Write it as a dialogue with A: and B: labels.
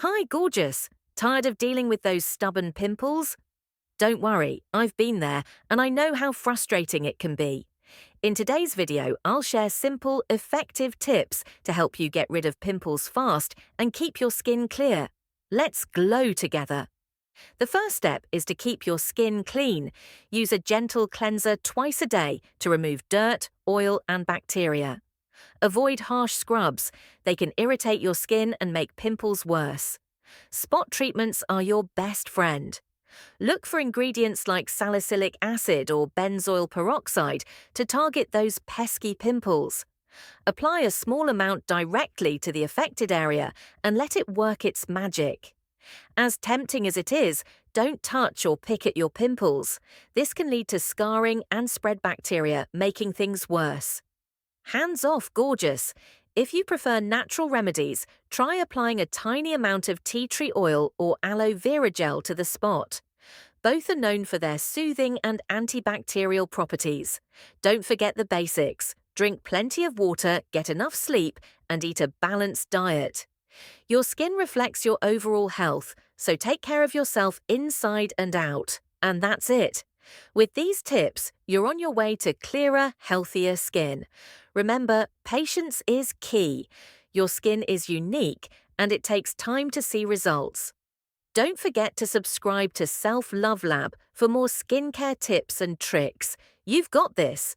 A: Hi, gorgeous. Tired of dealing with those stubborn pimples? Don't worry, I've been there and I know how frustrating it can be. In today's video, I'll share simple, effective tips to help you get rid of pimples fast and keep your skin clear. Let's glow together. The first step is to keep your skin clean. Use a gentle cleanser twice a day to remove dirt, oil, and bacteria. Avoid harsh scrubs. They can irritate your skin and make pimples worse. Spot treatments are your best friend. Look for ingredients like salicylic acid or benzoyl peroxide to target those pesky pimples. Apply a small amount directly to the affected area and let it work its magic. As tempting as it is, don't touch or pick at your pimples. This can lead to scarring and spread bacteria, making things worse. Hands off, gorgeous. If you prefer natural remedies, try applying a tiny amount of tea tree oil or aloe vera gel to the spot. Both are known for their soothing and antibacterial properties. Don't forget the basics. Drink plenty of water, get enough sleep, and eat a balanced diet. Your skin reflects your overall health, so take care of yourself inside and out. And that's it. With these tips, you're on your way to clearer, healthier skin. Remember, patience is key. Your skin is unique, and it takes time to see results. Don't forget to subscribe to Self Love Lab for more skincare tips and tricks. You've got this.